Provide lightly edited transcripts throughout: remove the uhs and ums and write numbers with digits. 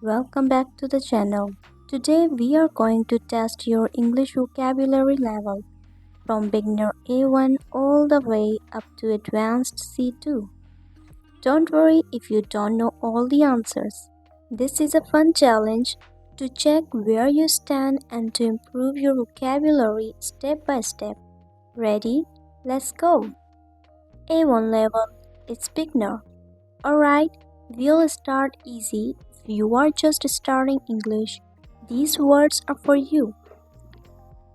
Welcome back to the channel. Today we are going to test your English vocabulary level from beginner A1 all the way up to advanced C2. Don't worry if you don't know all the answers. This is a fun challenge to check where you stand and to improve your vocabulary step by step. Ready? Let's go! A1 level, it's beginner. Alright, we'll start easy. If you are just starting English, these words are for you.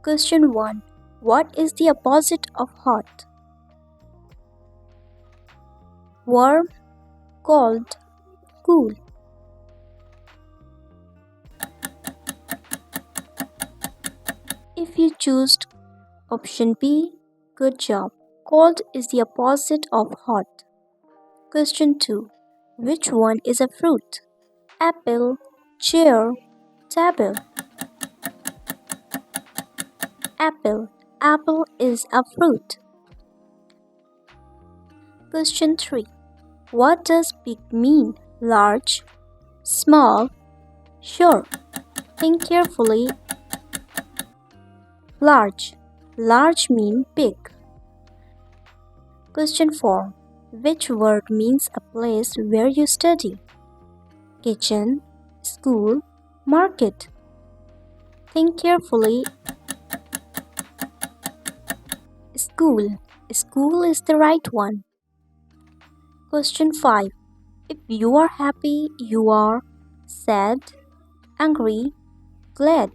Question 1. What is the opposite of hot? Warm, cold, cool. If you choose option B, good job. Cold is the opposite of hot. Question 2. Which one is a fruit? Apple, chair, table. Apple. Apple is a fruit. Question 3. What does big mean? Large, small, short. Think carefully. Large. Large mean big. Question 4. Which word means a place where you study? Kitchen, school, market. Think carefully. School. School is the right one. Question 5. If you are happy, you are sad, angry, glad.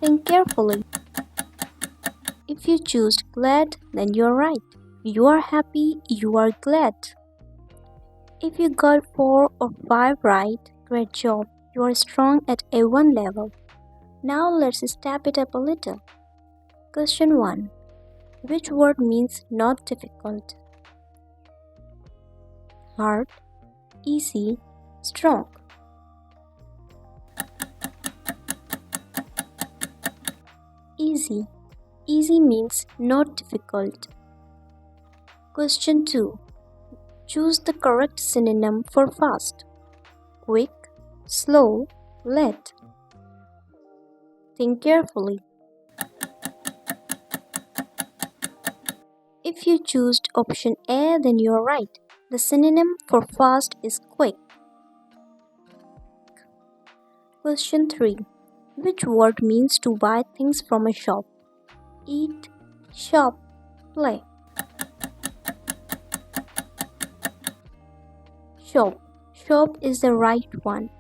Think carefully. If you choose glad, then you are right. If you are happy, you are glad. If you got 4 or 5 right, great job. You are strong at A1 level. Now let's step it up a little. Question 1. Which word means not difficult? Hard, easy, strong. Easy. Easy means not difficult. Question 2. Choose the correct synonym for fast. Quick, slow, late. Think carefully. If you choose option A, then you are right. The synonym for fast is quick. Question 3. Which word means to buy things from a shop? Eat, shop, play. Shop. Shop is the right one.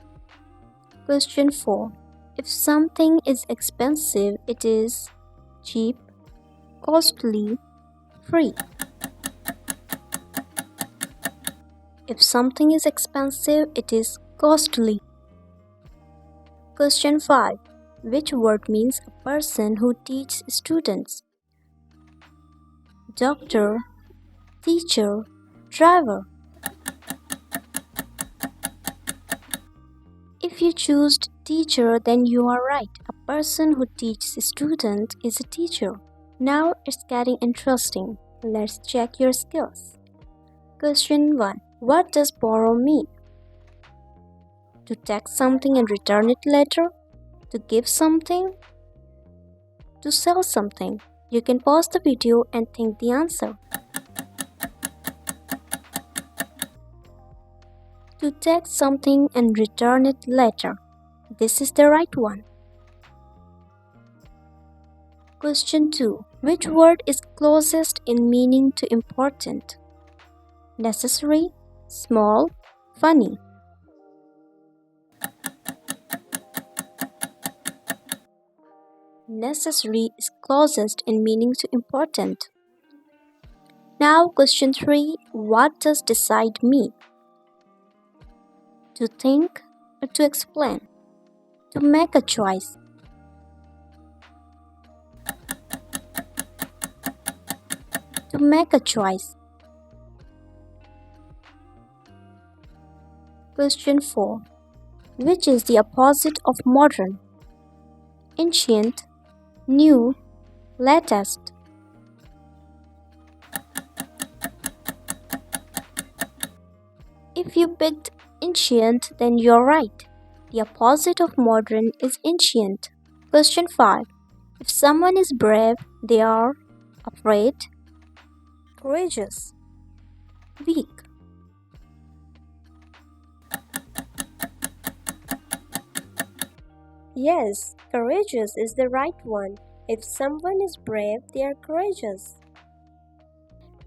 Question 4. If something is expensive, it is cheap, costly, free. If something is expensive, it is costly. Question 5. Which word means a person who teaches students? Doctor, teacher, driver. If you choose teacher, then you are right. A person who teaches students is a teacher. Now it's getting interesting. Let's check your skills. Question 1. What does borrow mean? To take something and return it later? To give something? To sell something? You can pause the video and think the answer. To take something and return it later. This is the right one. Question 2. Which word is closest in meaning to important? Necessary, small, funny. Necessary is closest in meaning to important. Now question 3. What does decide mean? To think or to explain? To make a choice? To make a choice. Question 4. Which is the opposite of modern? Ancient, new, latest. If you picked ancient, then you're right. The opposite of modern is ancient. Question 5. If someone is brave, they are afraid, courageous, weak. Yes, courageous is the right one. If someone is brave, they are courageous.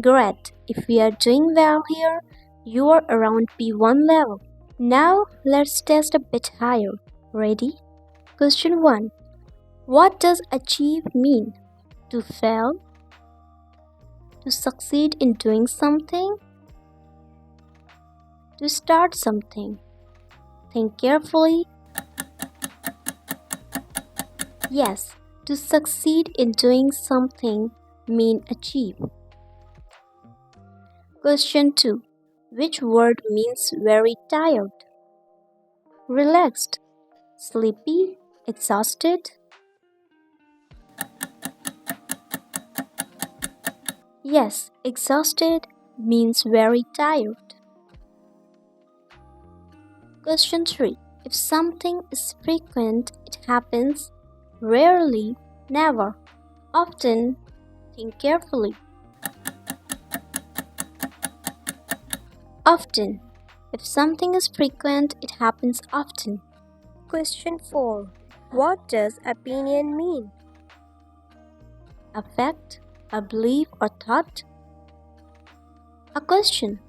Great. If we are doing well here, you are around P1 level. Now let's test a bit higher. Ready? Question 1. What does achieve mean? To fail? To succeed in doing something? To start something? Think carefully. Yes, to succeed in doing something mean achieve. Question 2. Which word means very tired? Relaxed, sleepy, exhausted? Yes, exhausted means very tired. Question 3. If something is frequent, it happens. Rarely, never, often. Think carefully. Often. If something is frequent, it happens often. Question 4. What does opinion mean? A fact, a belief or thought. A question.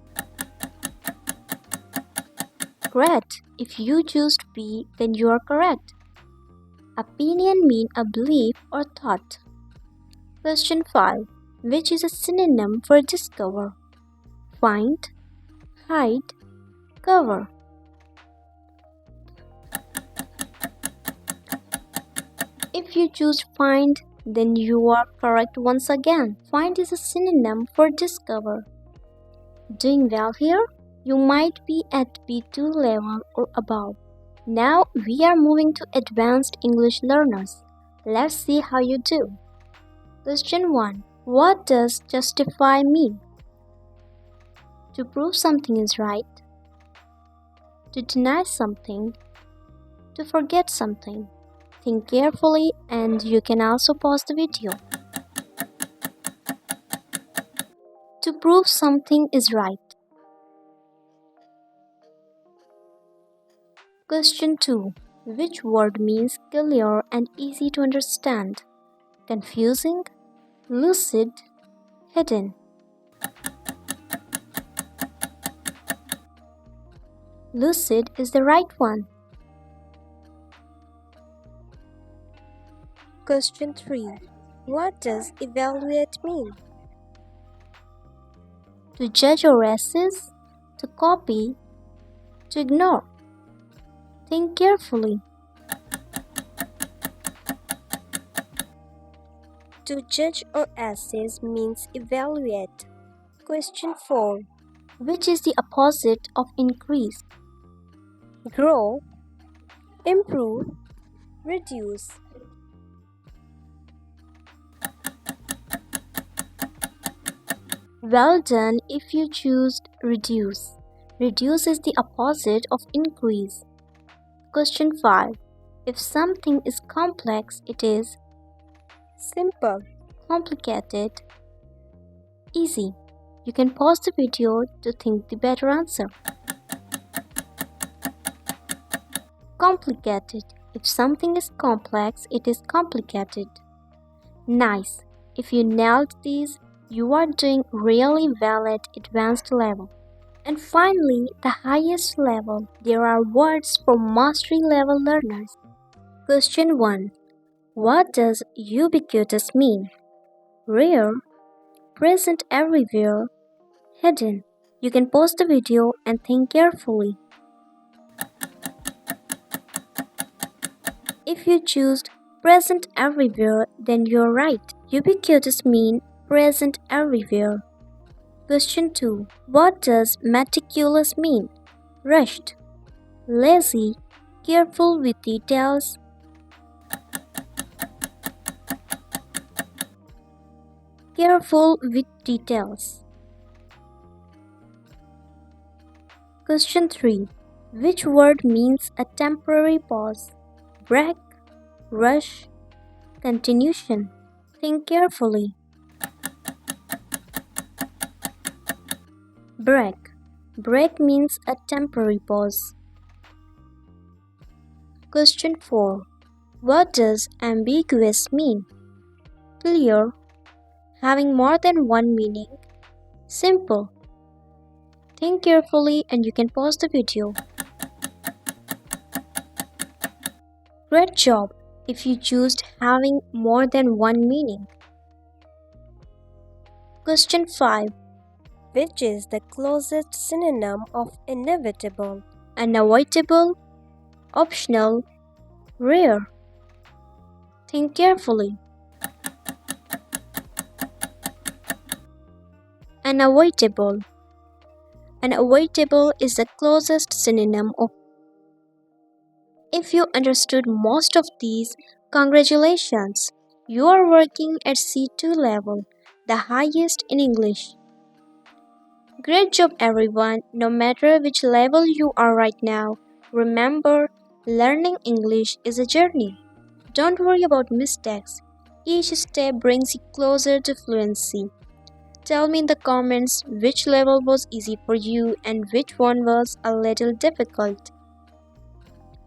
Great. If you choose B, then you are correct. Opinion mean a belief or thought. Question 5. Which is a synonym for discover? Find, hide, cover. If you choose find, then you are correct once again. Find is a synonym for discover. Doing well here? You might be at B2 level or above. Now we are moving to advanced English learners. Let's see how you do. Question 1. What does justify mean? To prove something is right. To deny something. To forget something. Think carefully and you can also pause the video. To prove something is right. Question 2. Which word means clear and easy to understand? Confusing, lucid, hidden. Lucid is the right one. Question 3. What does evaluate mean? To judge or assess, to copy, to ignore. Think carefully. To judge or assess means evaluate. Question 4. Which is the opposite of increase? Grow, improve, reduce. Well done if you choose reduce. Reduce is the opposite of increase. Question 5. If something is complex, it is Simple, complicated, easy. You can pause the video to think the better answer. Complicated. If something is complex, it is complicated. Nice. If you nailed these, you are doing really well at advanced level. And finally, the highest level. There are words for mastery level learners. Question 1. What does ubiquitous mean? Rare, present everywhere, hidden. You can pause the video and think carefully. If you choose present everywhere, then you're right. Ubiquitous mean present everywhere. Question 2. What does meticulous mean? Rushed, lazy, careful with details. Careful with details. Question 3. Which word means a temporary pause? Break, rush, continuation. Think carefully. Break. Break means a temporary pause. Question 4. What does ambiguous mean? Clear, having more than one meaning. Simple. Think carefully and you can pause the video. Great job if you choose having more than one meaning. Question 5. Which is the closest synonym of inevitable? Unavoidable, optional, rare. Think carefully. Unavoidable. Unavoidable is the closest synonym of. If you understood most of these, congratulations! You are working at C2 level, the highest in English. Great job, everyone! No matter which level you are right now, remember, learning English is a journey. Don't worry about mistakes. Each step brings you closer to fluency. Tell me in the comments which level was easy for you and which one was a little difficult.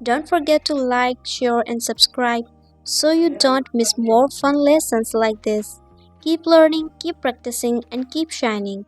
Don't forget to like, share, and subscribe so you don't miss more fun lessons like this. Keep learning, keep practicing, and keep shining.